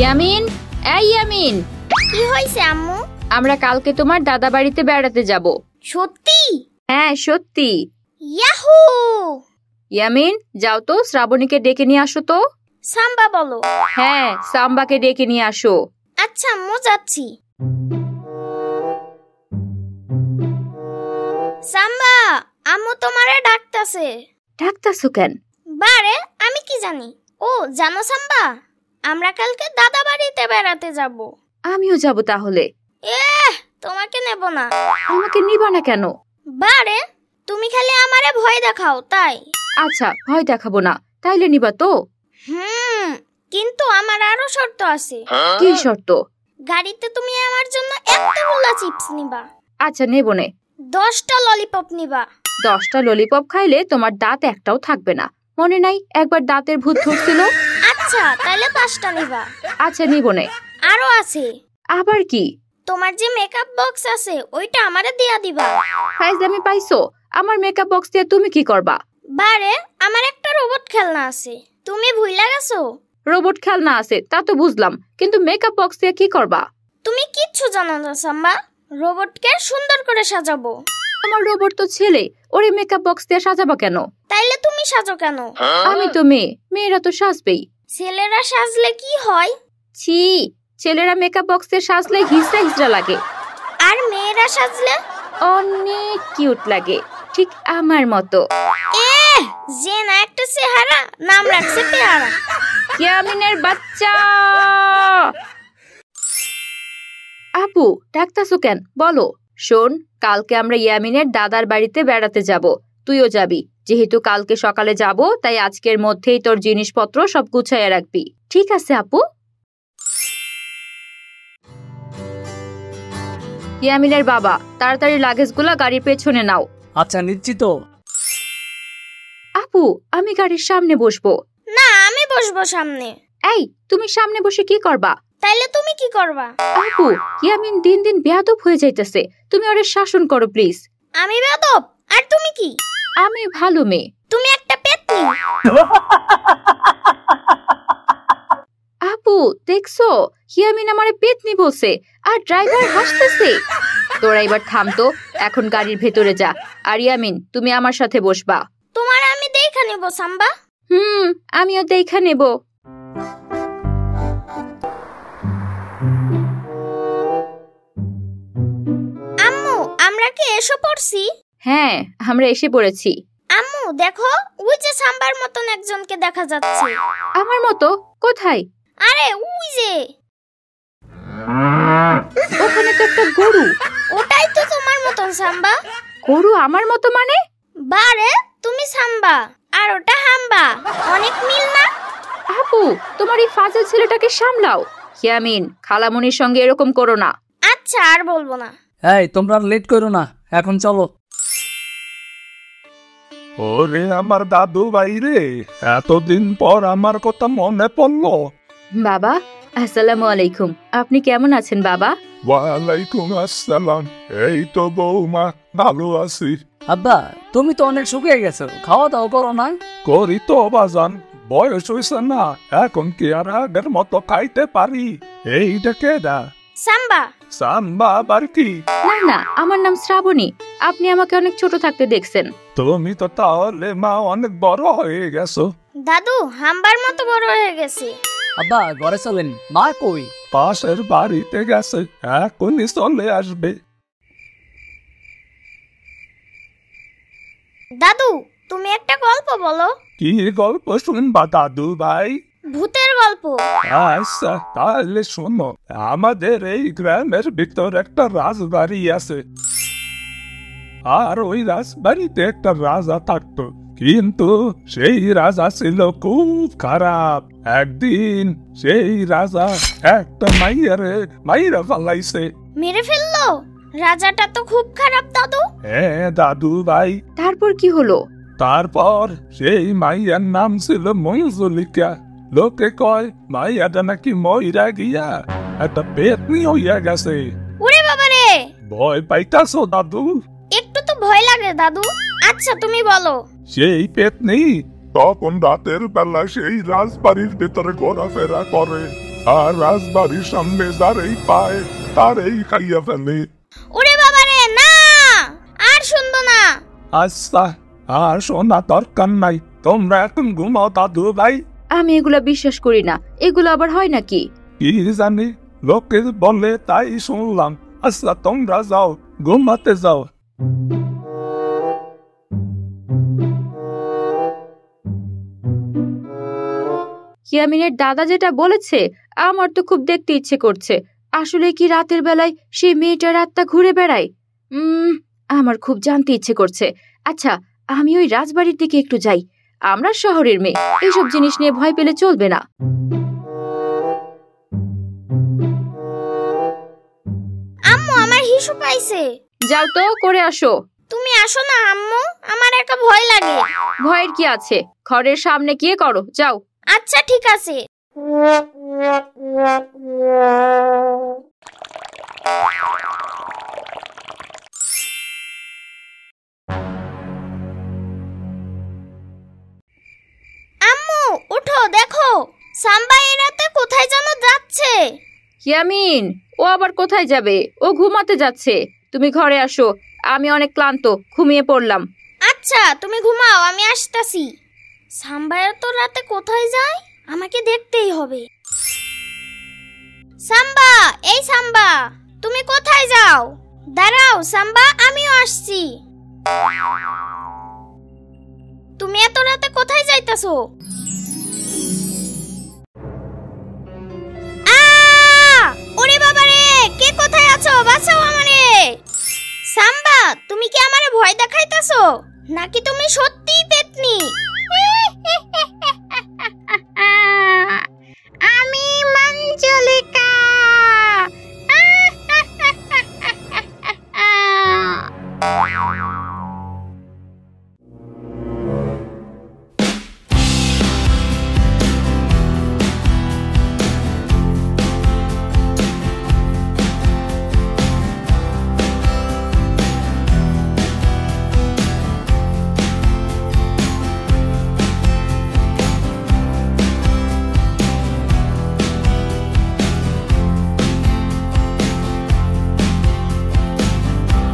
ইয়ামিন, এই ইয়ামিন, কি হইছে আম্মু? আমরা কালকে তোমার দাদা বাড়িতে বেড়াতে যাব। সত্যি? হ্যাঁ সত্যি। ইয়াহু! ইয়ামিন, যাও তো শ্রাবণীকে ডেকে নিয়ে আসো তো। সাম্বা বলো। হ্যাঁ, সাম্বাকে ডেকে নিয়ে আসো। আচ্ছা আম্মু, যাচ্ছি। সাম্বা, আম্মু তোমারে ডাকতাছে। ডাকতাছো কেন? বারে, আমি কি জানি। ও জানো সাম্বা, আমরা কালকে দাদা বাড়িতে বেড়াতে যাব। আমিও যাব তাহলে। তোমাকে নেব না। আমাকে নিবা না কেন? বারে, তুমি খালি আমারে ভয় দেখাও তাই। আচ্ছা, ভয় দেখাবো না, তাইলে নিবা তো? কিন্তু আমার আরো শর্ত আছে। কি শর্ত? গাড়িতে তুমি আমার জন্য এতগুলা চিপস নিবা। আচ্ছা, নেব নে। 10টা ললিপপ নিবা। 10টা ললিপপ খাইলে তোমার দাঁত একটাও থাকবে না। মনে নাই একবার দাঁতের ভূত ধরছিল? আচ্ছা, তাহলে 5টা নিবা। আচ্ছা, নিব নে। আরো আছে। আবার কি? তোমার যে মেকআপ বক্স আছে ওইটা আমারে দিয়া দিবা। ফাইজলামি পাইছো? আমার মেকআপ বক্স দিয়ে তুমি কি করবা? বারে, আমার একটা রোবট খেলনা আছে, তুমি ভুইলা গেছো? রোবট খেলনা আছে তা তো বুঝলাম, কিন্তু মেকআপ বক্স দিয়ে কি করবা? তুমি কিচ্ছু জানো না সাম্বা। রোবটকে সুন্দর করে সাজাবো। আমার রোবট তো ছেলে, ওরে মেকআপ বক্স দিয়ে সাজাবা কেন? তাইলে তুমি সাজো কেন? আমি তো মেয়ে, মেয়েরা তো সাজবেই। ছেলেরা সাজলে কি হয়? ছি, ছেলেরা মেকআপ বক্স দিয়ে সাজলে হিজড়া হিজড়া লাগে। আর মেয়েরা সাজলে অনেক কিউট লাগে, ঠিক আমার মতো। যে না একটা চেহারা, নাম রাখছে পেয়ারা। ইয়ামিনের বাচ্চা। আপু, ডাকতাছো কেন? বলো। শোন, কালকে আমরা ইয়ামিনের দাদার বাড়িতে বেড়াতে যাব, তুইও যাবি। যেহেতু কালকে সকালে যাব, তাই আজকের মধ্যেই তোর জিনিসপত্র সব গুছাইয়া রাখবি। ঠিক আছে আপু? ইয়ামিনের বাবা, তাড়াতাড়ি লাগেজগুলা গাড়ির পেছনে নাও। আচ্ছা, নিচ্ছি তো। আপু, আমি গাড়ির সামনে বসবো। না, আমি বসবো সামনে। এই, তুমি সামনে বসে কি করবা? তাইলে তুমি কি করবা? আপু, ইয়ামিন দিন দিন বেয়াদব হয়ে যাইতেছে, তুমি ওরে শাসন করো প্লিজ। আমি বেয়াদব? আর তুমি কি? আমি ভালো মেয়ে। তুমি একটা পেতনি। আপু, দেখছো ইয়ামিন আমারে পেতনি বলছে, আর ড্রাইভার হাসতেছে। তোরা এবার থাম তো, এখন গাড়ির ভেতরে যা। আর ইয়ামিন, তুমি আমার সাথে বসবা। তোমার আমি দেখা নেব সাম্বা। আমিও দেখা নেব। আম্মু, আমরা কি এসে পড়ছি? হ্যাঁ, আমরা এসে পড়েছি। আম্মু দেখো, ওই যে সাম্বার মতন একজনকে দেখা যাচ্ছে। আমার মতো? কোথায়? আরে ওই যে, ওখানে তো একটা গরু। ওটাই তো তোমার মতন সাম্বা। গরু আমার মতো মানে? বারে, তুমি সাম্বা আর ওটা হাম্বা, অনেক মিল না? আপু, তোমার এই ফাজিল ছেলেটাকে সামলাও। ইয়ামিন, খালামণির সঙ্গে এরকম করো না। আচ্ছা, আর বলবো না। এই, তোমরা লেট করো না, এখন চলো। ওরে আমার দাদু ভাই রে, এতদিন পর আমার কথা মনে পড়লো। বাবা, আসসালামু আলাইকুম। আপনি কেমন আছেন বাবা? ওয়ালাইকুম আসসালাম। এই তো বৌমা, ভালো আছি। আব্বা, তুমি তো অনেক শুকিয়ে গেছো, খাওয়া দাওয়া করো না? করি তো বাজান, বয়স হয়েছে না, এখন কি আর আগের মতো খাইতে পারি? এইটা কেডা? সাম্বা। সাম্বা আবার কি? না না, আমার নাম শ্রাবণী। আপনি আমাকে অনেক ছোট থাকতে দেখছেন। তুমি তো তাহলে মা অনেক বড় হয়ে গেছো। দাদু হাম্বার মতো বড় হয়ে গেছে। আব্বা, ঘরে চলেন, মা কই? পাশের বাড়িতে গেছে, এখনই চলে আসবে। দাদু, তুমি একটা গল্প বলো। কি গল্প শুনবা দাদু ভাই? ভূতের গল্প। আচ্ছা, তাহলে শোনো। আমাদের এই গ্রামের ভিতর একটা রাজবাড়ি আছে, আর ওই রাজবাড়িতে একটা রাজা থাকতো। কিন্তু সেই রাজা ছিল খুব খারাপ। একদিন সেই রাজা একটা মাইরা ফালাইছে। মেরে ফেললো? রাজাটা তো খুব খারাপ দাদু। হ্যাঁ দাদু ভাই। তারপর কি হলো? তারপর সেই মাইয়ার নাম ছিল মঞ্জুলিকা। লোকে কয় মাইয়াটা নাকি মইরা গিয়া একটা পেতনি হইয়া গেছে। ওরে বাবা রে, ভয় পাইতাছো দাদু? একটু তো ভয় লাগে দাদু। আচ্ছা, তুমি বলো। সেই পেতনি তখন রাতের বেলা সেই রাজবাড়ির ভেতরে ঘোরাফেরা করে। আর রাজবাড়ির সামনে যারেই পায় তারেই খাইয়া ফেলে। ওরে বাবা রে, না আর শুনবো না। আচ্ছা, আর শোনা দরকার নাই, তোমরা এখন ঘুমাও দাদু ভাই। আমি এগুলা বিশ্বাস করি না, এগুলো আবার হয় নাকি? কি জানি, লোকে বলে তাই শুনলাম। আচ্ছা তোমরা যাও, ঘুমাতে যাও। ইয়ামিনের দাদা যেটা বলেছে আমার তো খুব দেখতে ইচ্ছে করছে। আসলে কি রাতের বেলায় সেই মেয়েটার আত্মা ঘুরে বেড়ায়? আমার খুব জানতে ইচ্ছে করছে। আচ্ছা, আমি ওই রাজবাড়ির দিকে একটু যাই। আমরা শহরের মেয়ে, এইসব জিনিস নিয়ে ভয় পেলে চলবে না। আম্মু আমার হিসু পাইছে। যাও তো, করে আসো। তুমি আসো না আম্মু, আমার একটা ভয় লাগে। ভয়ের কি আছে, ঘরের সামনে গিয়ে করো, যাও। আচ্ছা ঠিক আছে। আম্মু উঠো, দেখো সাম্বা এই রাতে কোথায় যেন যাচ্ছে। ইয়ামিন, ও আবার কোথায় যাবে? ও ঘুমাতে যাচ্ছে। তুমি ঘরে আসো, আমি অনেক ক্লান্ত, ঘুমিয়ে পড়লাম। আচ্ছা তুমি ঘুমাও, আমি আসতাছি। সাম্বা এত রাতে কোথায় যায়, আমাকে দেখতেই হবে। সাম্বা, এই সাম্বা, তুমি কোথায় যাও? দাঁড়াও সাম্বা, আমিও আসছি। তুমি এত রাতে কোথায় যাইতাছো? ওরে বাবা রে, কে কোথায় আছো? বাঁচাও আমারে। সাম্বা, তুমি কি আমারে ভয় দেখাইতাছো নাকি তুমি সত্যিই পেতনি? আমি মঞ্জুলিকা।